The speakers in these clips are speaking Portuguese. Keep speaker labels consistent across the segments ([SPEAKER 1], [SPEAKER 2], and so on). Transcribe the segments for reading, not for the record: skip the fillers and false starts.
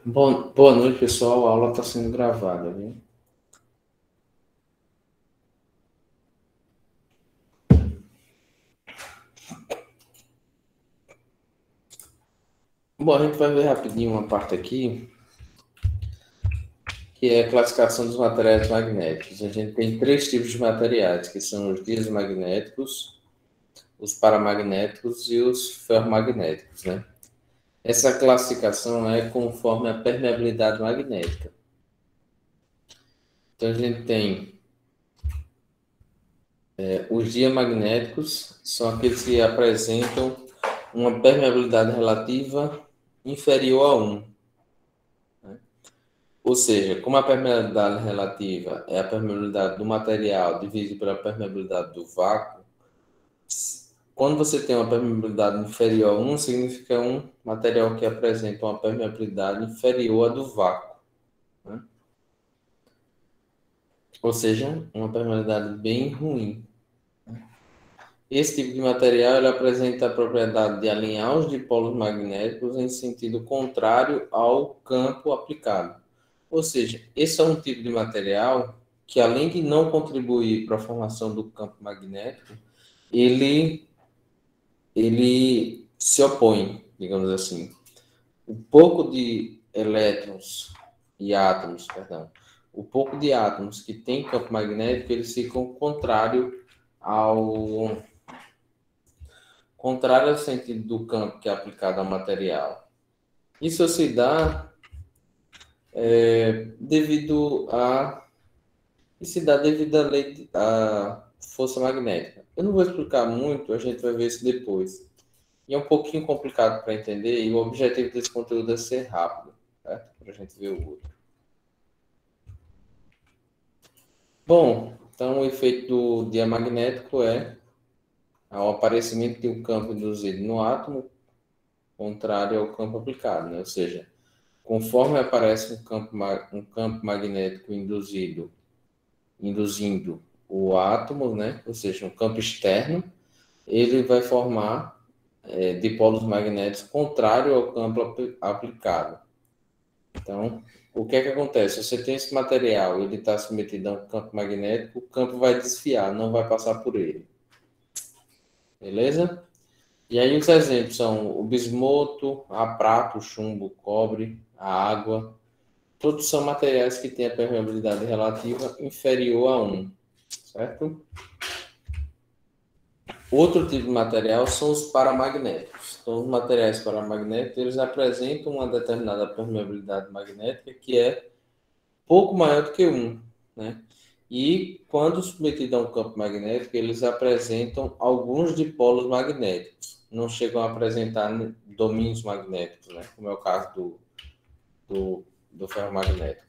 [SPEAKER 1] Boa noite, pessoal. A aula está sendo gravada, viu? Bom, a gente vai ver rapidinho uma parte aqui, que é a classificação dos materiais magnéticos. A gente tem três tipos de materiais, que são os diamagnéticos, os paramagnéticos e os ferromagnéticos, né? Essa classificação é conforme a permeabilidade magnética. Então, a gente tem os diamagnéticos, são aqueles que apresentam uma permeabilidade relativa inferior a 1. Ou seja, como a permeabilidade relativa é a permeabilidade do material dividida pela permeabilidade do vácuo, quando você tem uma permeabilidade inferior a 1, significa um material que apresenta uma permeabilidade inferior à do vácuo, né? Ou seja, uma permeabilidade bem ruim. Esse tipo de material ele apresenta a propriedade de alinhar os dipolos magnéticos em sentido contrário ao campo aplicado. Ou seja, esse é um tipo de material que, além de não contribuir para a formação do campo magnético, ele, ele se opõe, digamos assim. O pouco de elétrons e átomos, perdão, o pouco de átomos que tem campo magnético, eles ficam contrário ao sentido do campo que é aplicado ao material. Isso se dá devido a se dá devido à lei à força magnética. Eu não vou explicar muito, a gente vai ver isso depois. E é um pouquinho complicado para entender, e o objetivo desse conteúdo é ser rápido, certo? Para a gente ver o outro. Bom, então o efeito do diamagnético é o aparecimento de um campo induzido no átomo contrário ao campo aplicado, né? Ou seja, conforme aparece um campo magnético induzindo o átomo, né? Ou seja, um campo externo, ele vai formar dipolos magnéticos contrário ao campo aplicado. Então, o que é que acontece? Você tem esse material, ele está submetido a um campo magnético, o campo vai desviar, não vai passar por ele. Beleza? E aí os exemplos são o bismuto, a prata, o chumbo, o cobre, a água. Todos são materiais que têm a permeabilidade relativa inferior a 1, certo? Outro tipo de material são os paramagnéticos. Então, os materiais paramagnéticos, eles apresentam uma determinada permeabilidade magnética que é pouco maior do que 1, né? E, quando submetido a um campo magnético, eles apresentam alguns dipolos magnéticos. Não chegam a apresentar domínios magnéticos, né? Como é o caso do ferromagnético.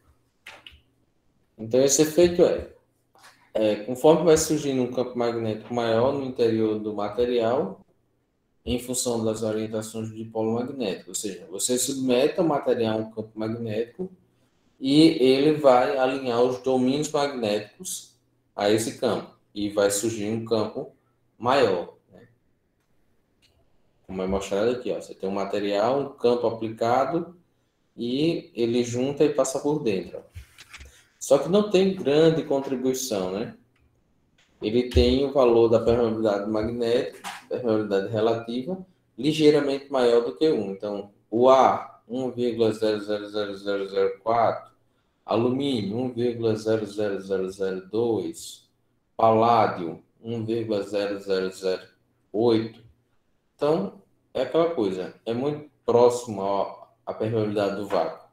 [SPEAKER 1] Então, esse efeito conforme vai surgindo um campo magnético maior no interior do material, em função das orientações do dipolo magnético. Ou seja, você submete o material a um campo magnético e ele vai alinhar os domínios magnéticos a esse campo. E vai surgir um campo maior, né? Como é mostrado aqui. Ó. Você tem um material, um campo aplicado e ele junta e passa por dentro. Ó. Só que não tem grande contribuição, né? Ele tem o valor da permeabilidade magnética, permeabilidade relativa, ligeiramente maior do que 1. Então, o A, 1,000004, alumínio, 1,00002, paládio, 1,0008. Então, é aquela coisa, é muito próximo à permeabilidade do vácuo.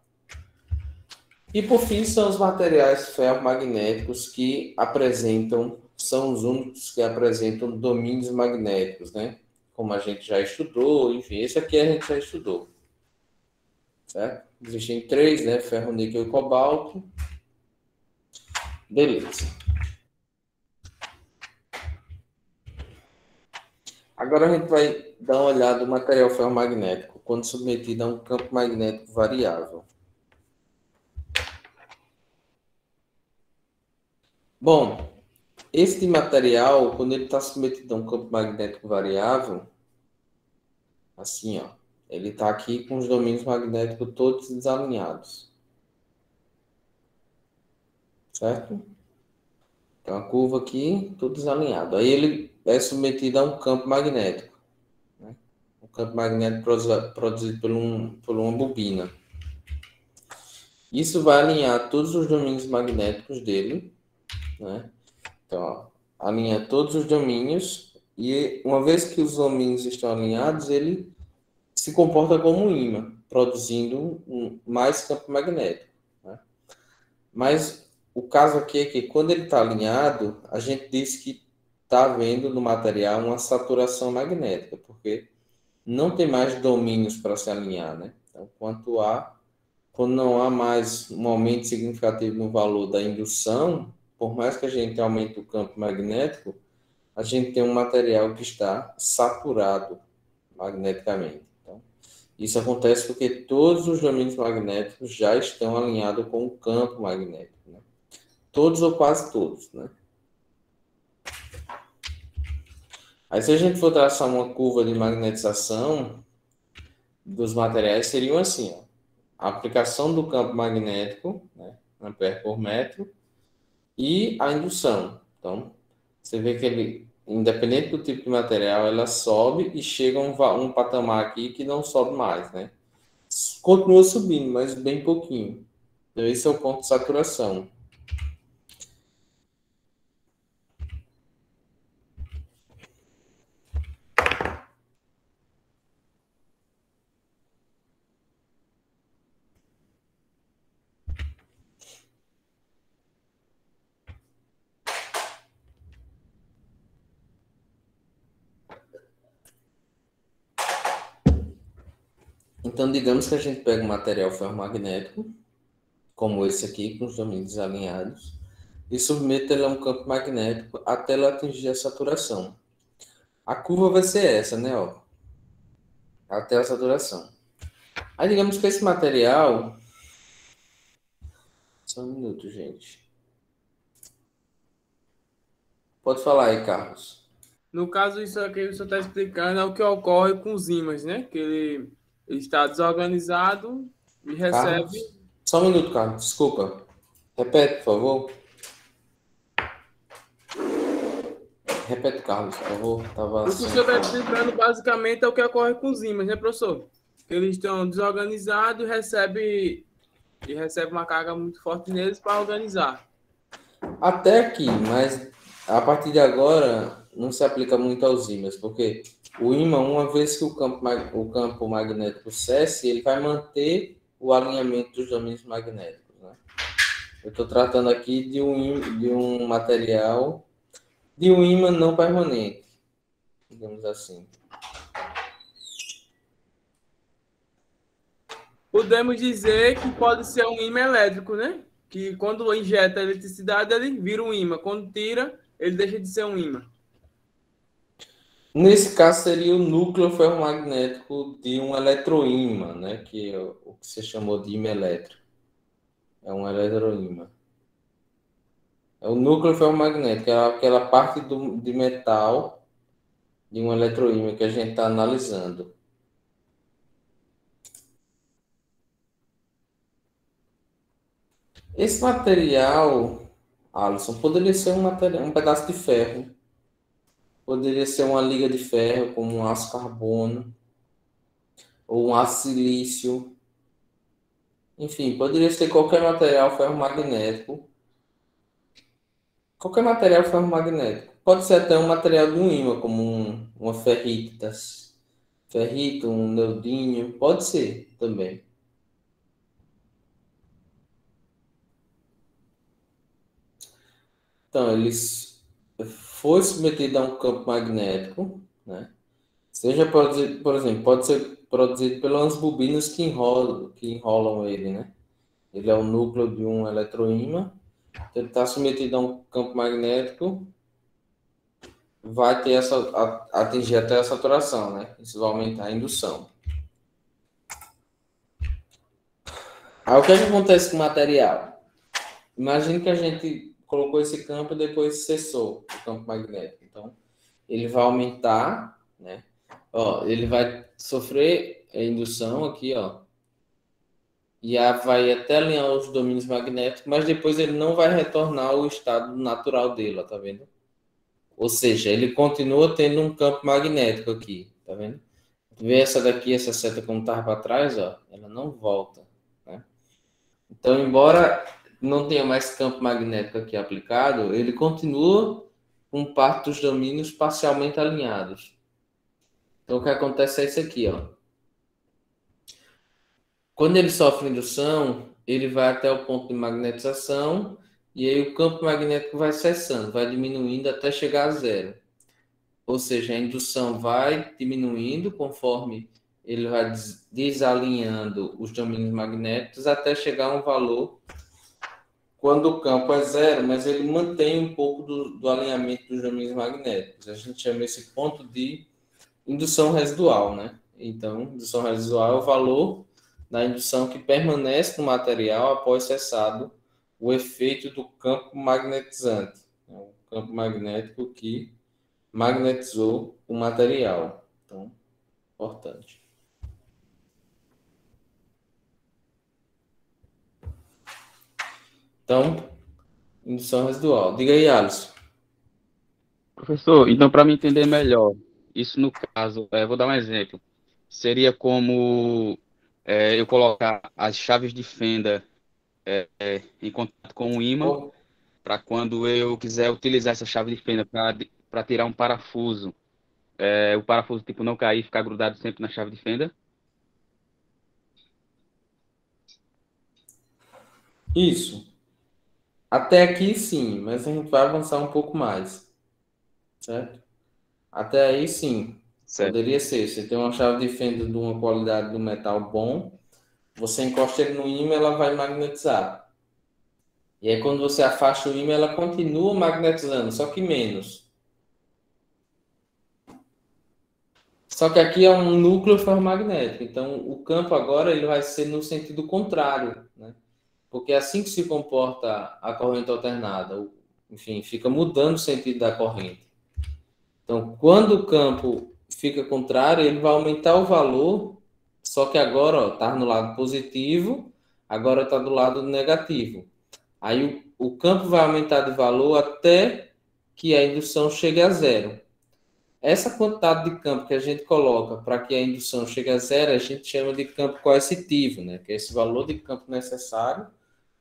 [SPEAKER 1] E por fim, são os materiais ferromagnéticos que são os únicos que apresentam domínios magnéticos, né? Como a gente já estudou, enfim, esse aqui a gente já estudou, certo? Existem três, né? Ferro, níquel e cobalto. Beleza. Agora a gente vai dar uma olhada no material ferromagnético quando submetido a um campo magnético variável. Bom, este material, quando ele está submetido a um campo magnético variável, assim, ó, Ele está aqui com os domínios magnéticos todos desalinhados. Certo? Então, a curva aqui, tudo desalinhado. Aí ele é submetido a um campo magnético. Né? Um campo magnético produzido por uma bobina. Isso vai alinhar todos os domínios magnéticos dele. Né? Então, ó, alinha todos os domínios. E uma vez que os domínios estão alinhados, ele se comporta como um ímã, produzindo mais campo magnético. Né? Mas o caso aqui é que quando ele está alinhado, a gente diz que está havendo no material uma saturação magnética, porque não tem mais domínios para se alinhar, né? Então, quando não há mais um aumento significativo no valor da indução, por mais que a gente aumente o campo magnético, a gente tem um material que está saturado magneticamente. Então, isso acontece porque todos os domínios magnéticos já estão alinhados com o campo magnético, né? Todos ou quase todos, né? Aí, se a gente for traçar uma curva de magnetização dos materiais, seriam assim, ó. A aplicação do campo magnético, né, ampere por metro, e a indução. Então, você vê que ele, independente do tipo de material, ela sobe e chega a um patamar aqui que não sobe mais, né? Continua subindo, mas bem pouquinho. Então, esse é o ponto de saturação. Então, digamos que a gente pega um material ferromagnético, como esse aqui, com os domínios alinhados, e submete ele a um campo magnético até ele atingir a saturação. A curva vai ser essa, né? Ó, até a saturação. Aí, digamos que esse material. Só um minuto, gente. Pode falar aí, Carlos.
[SPEAKER 2] No caso, isso aqui que você está explicando é o que ocorre com os ímãs, né? Que ele está desorganizado e recebe.
[SPEAKER 1] Carlos? Só um minuto, Carlos. Desculpa. Repete, por favor. Repete, Carlos, por favor. Tava
[SPEAKER 2] O que o
[SPEAKER 1] assim.
[SPEAKER 2] senhor está explicando basicamente é o que ocorre com os ímãs, né, professor? Que eles estão desorganizados e recebe uma carga muito forte neles para organizar.
[SPEAKER 1] Até aqui, mas a partir de agora não se aplica muito aos ímãs, porque o ímã, uma vez que o campo magnético cesse, ele vai manter o alinhamento dos domínios magnéticos, né? Eu estou tratando aqui de um material, de um ímã não permanente, digamos assim.
[SPEAKER 2] Podemos dizer que pode ser um ímã elétrico, né? Que quando injeta eletricidade, ele vira um ímã. Quando tira, ele deixa de ser um ímã.
[SPEAKER 1] Nesse caso, seria o núcleo ferromagnético de um eletroímã, né? Que é o que você chamou de ímã elétrico. É um eletroímã. É o núcleo ferromagnético, é aquela parte de metal de um eletroímã que a gente está analisando. Esse material, Alisson, poderia ser um pedaço de ferro, poderia ser uma liga de ferro, como um aço carbono, ou um aço silício. Enfim, poderia ser qualquer material ferromagnético. Qualquer material ferromagnético. Pode ser até um material de um ímã, como uma ferrita, um neodímio. Pode ser também. Então, eles foi submetido a um campo magnético, né? Seja produzido, por exemplo, pode ser produzido pelas bobinas que enrolam ele, né? Ele é o núcleo de um eletroímã. Ele está submetido a um campo magnético, vai ter atingir até a saturação, né? Isso vai aumentar a indução. Aí o que é que acontece com o material? Imagine que a gente colocou esse campo e depois cessou o campo magnético. Então, ele vai aumentar, né? Ó, ele vai sofrer a indução aqui, ó. E vai até alinhar os domínios magnéticos, mas depois ele não vai retornar ao estado natural dele, ó, tá vendo? Ou seja, ele continua tendo um campo magnético aqui, tá vendo? Vê essa daqui, essa seta como estava para trás, ó, ela não volta, né? Então, embora não tenha mais campo magnético aqui aplicado, ele continua com parte dos domínios parcialmente alinhados. Então, o que acontece é isso aqui, ó. Quando ele sofre indução, ele vai até o ponto de magnetização e aí o campo magnético vai cessando, vai diminuindo até chegar a zero. Ou seja, a indução vai diminuindo conforme ele vai desalinhando os domínios magnéticos até chegar a um valor quando o campo é zero, mas ele mantém um pouco do alinhamento dos domínios magnéticos. A gente chama esse ponto de indução residual, né? Então, indução residual é o valor da indução que permanece no material após cessado o efeito do campo magnetizante. É o campo magnético que magnetizou o material. Então, importante. Então, indução residual. Diga aí, Alisson.
[SPEAKER 3] Professor, então para me entender melhor, isso no caso, vou dar um exemplo. Seria como eu colocar as chaves de fenda em contato com um ímã,
[SPEAKER 1] Oh,
[SPEAKER 3] para quando eu quiser utilizar essa chave de fenda para tirar um parafuso, o parafuso tipo não cair, ficar grudado sempre na chave de fenda.
[SPEAKER 1] isso. Até aqui sim, mas a gente vai avançar um pouco mais, certo? Até aí sim,
[SPEAKER 3] Certo.
[SPEAKER 1] poderia ser. Você tem uma chave de fenda de uma qualidade do metal bom, você encosta ele no ímã, ela vai magnetizar. E aí quando você afasta o ímã, ela continua magnetizando, só que menos. Só que aqui é um núcleo ferromagnético, então o campo agora ele vai ser no sentido contrário, né? Porque é assim que se comporta a corrente alternada, enfim, fica mudando o sentido da corrente. Então, quando o campo fica contrário, ele vai aumentar o valor, só que agora está no lado positivo, agora está do lado negativo. Aí o campo vai aumentar de valor até que a indução chegue a zero. Essa quantidade de campo que a gente coloca para que a indução chegue a zero, a gente chama de campo coercitivo, né? Que é esse valor de campo necessário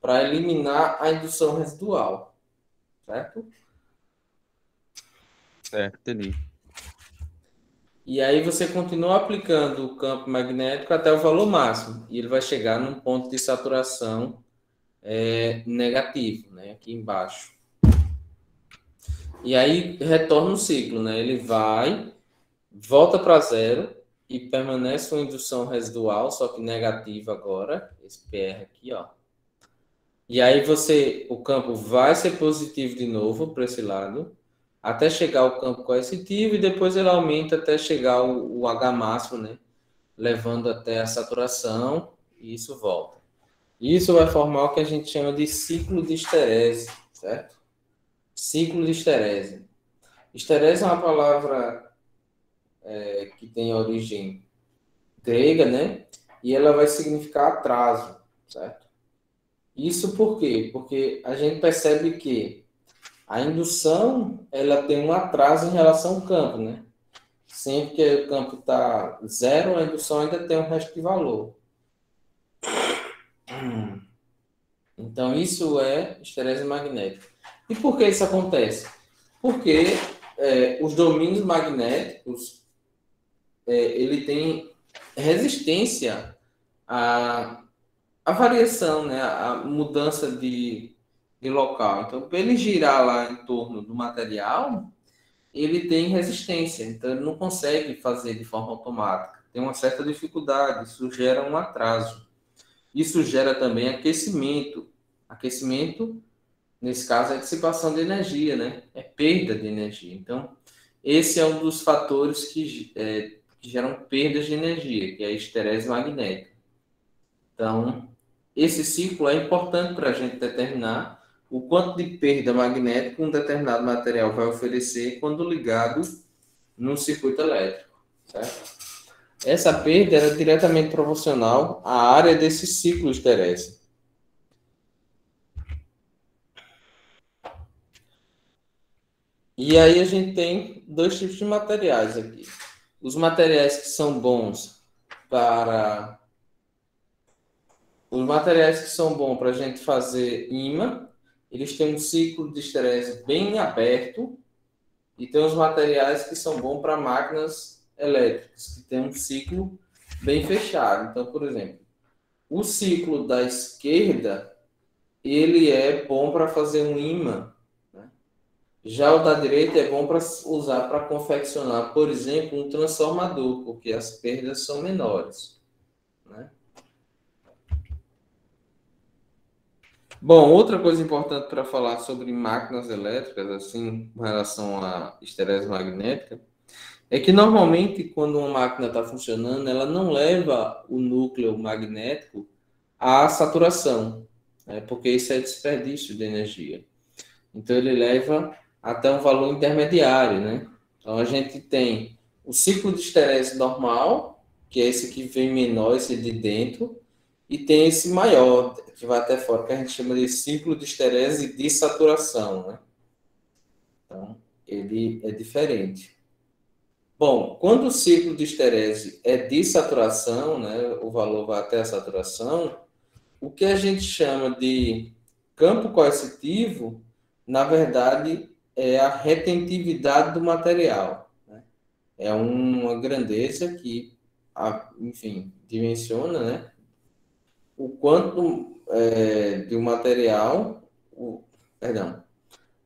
[SPEAKER 1] para eliminar a indução residual, certo?
[SPEAKER 3] Certo, entendi.
[SPEAKER 1] E aí você continua aplicando o campo magnético até o valor máximo, e ele vai chegar num ponto de saturação negativo, né? Aqui embaixo. E aí retorna o ciclo, né? Ele volta para zero e permanece uma indução residual, só que negativa agora, esse PR aqui, ó. E aí o campo vai ser positivo de novo para esse lado, até chegar ao campo coercitivo e depois ele aumenta até chegar o H máximo, né? Levando até a saturação e isso volta. Isso vai formar o que a gente chama de ciclo de esterese, certo? Ciclo de esterese. Esterese é uma palavra que tem origem grega, né? E ela vai significar atraso, certo? Isso por quê? Porque a gente percebe que a indução ela tem um atraso em relação ao campo, né? Sempre que o campo está zero, a indução ainda tem um resto de valor. Então, isso é esterese magnética. E por que isso acontece? Porque os domínios magnéticos ele tem resistência à variação, né? À mudança de local. Então, para ele girar lá em torno do material, ele tem resistência. Então, ele não consegue fazer de forma automática. Tem uma certa dificuldade. Isso gera um atraso. Isso gera também aquecimento. Aquecimento, nesse caso, é dissipação de energia, né? É perda de energia. Então, esse é um dos fatores que geram perdas de energia, que é a esterese magnética. Então, esse ciclo é importante para a gente determinar o quanto de perda magnética um determinado material vai oferecer quando ligado num circuito elétrico, certo? essa perda era diretamente proporcional à área desse ciclo esterese. E aí a gente tem dois tipos de materiais aqui. Os materiais que são bons para... Os materiais que são bons para a gente fazer imã, eles têm um ciclo de esterese bem aberto, e tem os materiais que são bons para máquinas elétricas, que tem um ciclo bem fechado. Então, por exemplo, o ciclo da esquerda, ele é bom para fazer um ímã, né? Já o da direita é bom para usar para confeccionar, por exemplo, um transformador, porque as perdas são menores, né? Bom, outra coisa importante para falar sobre máquinas elétricas, assim, com relação à esterese magnética, é que normalmente quando uma máquina está funcionando, ela não leva o núcleo magnético à saturação, né? Porque isso é desperdício de energia. Então ele leva até um valor intermediário, né? Então a gente tem o ciclo de esterese normal, que é esse que vem menor, esse de dentro, e tem esse maior, que vai até fora, que a gente chama de ciclo de esterese de saturação, né? Então, ele é diferente. Bom, quando o ciclo de esterese é de saturação, né, o valor vai até a saturação, o que a gente chama de campo coercitivo, na verdade, é a retentividade do material, né? É uma grandeza que, enfim, dimensiona, né, o quanto de um material, perdão,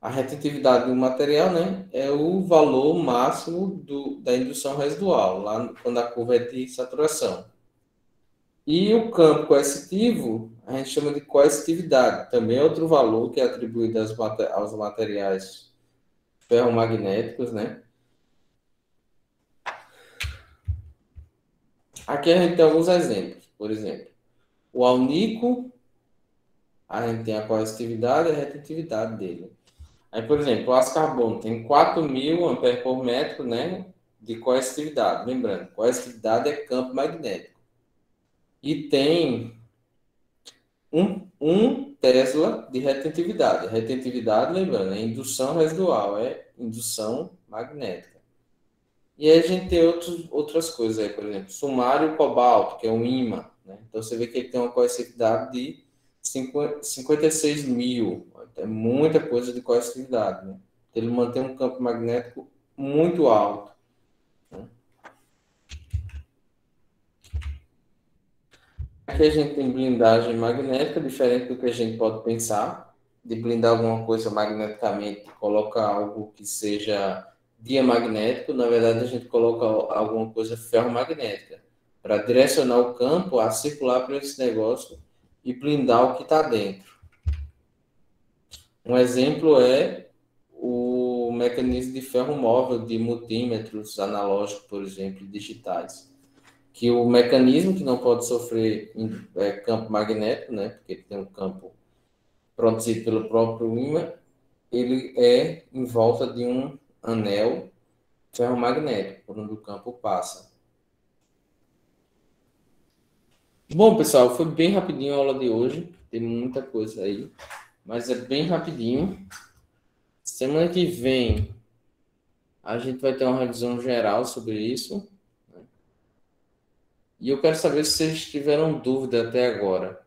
[SPEAKER 1] a retentividade do material, né, é o valor máximo da indução residual, lá quando a curva é de saturação. E o campo coercitivo, a gente chama de coercitividade, também é outro valor que é atribuído aos materiais ferromagnéticos, né? Aqui a gente tem alguns exemplos, por exemplo, o alnico, a gente tem a coercitividade e a retentividade dele. Aí, por exemplo, o aço carbono tem 4.000 amperes por metro, né, de coercitividade. Lembrando, coercitividade é campo magnético. E tem um Tesla de retentividade. Retentividade, lembrando, é indução residual, é indução magnética. E aí a gente tem outras coisas aí, por exemplo, sumário cobalto, que é um ímã, né? Então você vê que ele tem uma coercitividade de 56.000. É muita coisa de coercitividade, né? Ele mantém um campo magnético muito alto, né? Aqui a gente tem blindagem magnética, diferente do que a gente pode pensar, de blindar alguma coisa magneticamente, colocar algo que seja diamagnético. Na verdade, a gente coloca alguma coisa ferromagnética, para direcionar o campo a circular por esse negócio e blindar o que está dentro. Um exemplo é o mecanismo de ferro móvel de multímetros analógicos, por exemplo, digitais. Que o mecanismo que não pode sofrer campo magnético, né, porque ele tem um campo produzido pelo próprio ímã, ele é em volta de um anel ferromagnético, por onde o campo passa. Bom, pessoal, foi bem rapidinho a aula de hoje, tem muita coisa aí, mas é bem rapidinho. Semana que vem a gente vai ter uma revisão geral sobre isso. E eu quero saber se vocês tiveram dúvida até agora.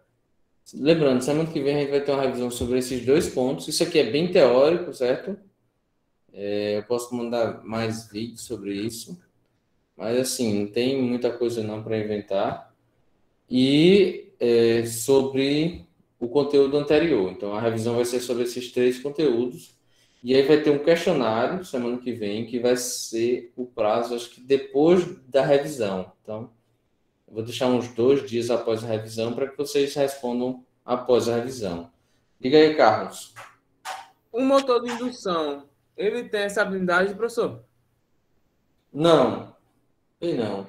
[SPEAKER 1] Lembrando, semana que vem a gente vai ter uma revisão sobre esses dois pontos. Isso aqui é bem teórico, certo? Eu posso mandar mais vídeos sobre isso. Mas, assim, não tem muita coisa não para inventar. E sobre o conteúdo anterior. Então, a revisão vai ser sobre esses três conteúdos. E aí vai ter um questionário semana que vem, que vai ser o prazo, acho que depois da revisão. Então, eu vou deixar uns 2 dias após a revisão para que vocês respondam após a revisão. Diga aí, Carlos.
[SPEAKER 2] Um motor de indução, ele tem essa blindagem, professor?
[SPEAKER 1] Não, ele não.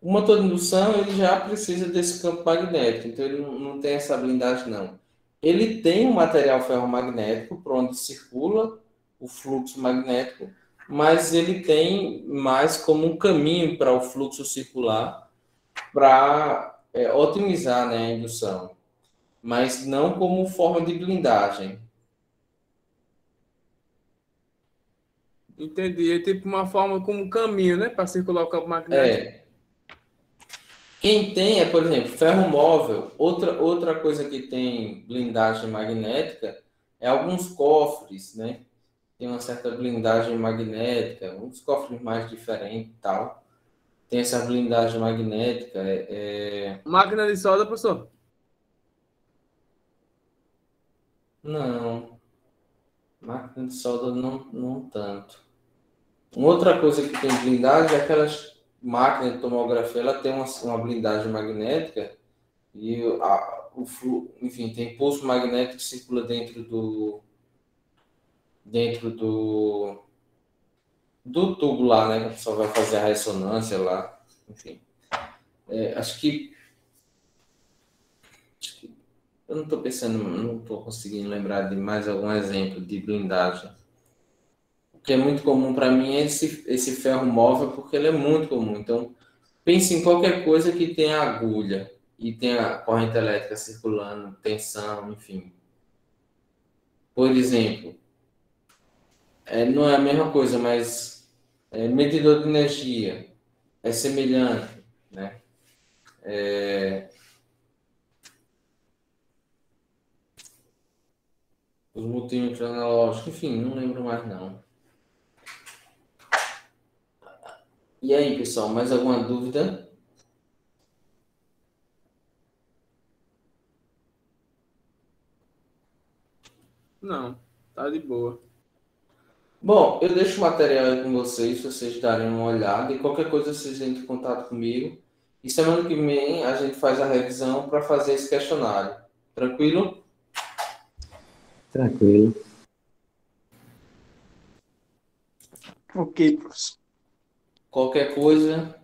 [SPEAKER 1] O motor de indução ele já precisa desse campo magnético, então ele não tem essa blindagem, não. Ele tem um material ferromagnético por onde circula o fluxo magnético, mas ele tem mais como um caminho para o fluxo circular para otimizar, né, a indução, mas não como forma de blindagem.
[SPEAKER 2] Entendi. É tipo uma forma como um caminho, né? Para circular o campo magnético.
[SPEAKER 1] É, quem tem por exemplo, ferro móvel. Outra coisa que tem blindagem magnética é alguns cofres, né? Tem uma certa blindagem magnética, uns cofres mais diferentes e tal. Tem essa blindagem magnética.
[SPEAKER 2] Máquina de solda, professor?
[SPEAKER 1] Não, máquina de solda não tanto. Uma outra coisa que tem blindagem é aquelas máquinas de tomografia, ela tem uma blindagem magnética e enfim, tem pulso magnético que circula dentro do tubo lá, né? Que a pessoa vai fazer a ressonância lá. Enfim, acho que eu não estou pensando, não estou conseguindo lembrar de mais algum exemplo de blindagem. O que é muito comum para mim é esse ferro móvel, porque ele é muito comum. Então, pense em qualquer coisa que tenha agulha e tenha corrente elétrica circulando, tensão, enfim. Por exemplo, não é a mesma coisa, mas medidor de energia é semelhante, né? Os multímetros analógicos, enfim, não lembro mais não. E aí, pessoal, mais alguma dúvida?
[SPEAKER 2] Não. Tá de boa.
[SPEAKER 1] Bom, eu deixo o material aí com vocês, para vocês darem uma olhada, e qualquer coisa vocês entrem em contato comigo. E semana que vem a gente faz a revisão para fazer esse questionário. Tranquilo?
[SPEAKER 4] Tranquilo.
[SPEAKER 2] Ok, professor.
[SPEAKER 1] Qualquer coisa,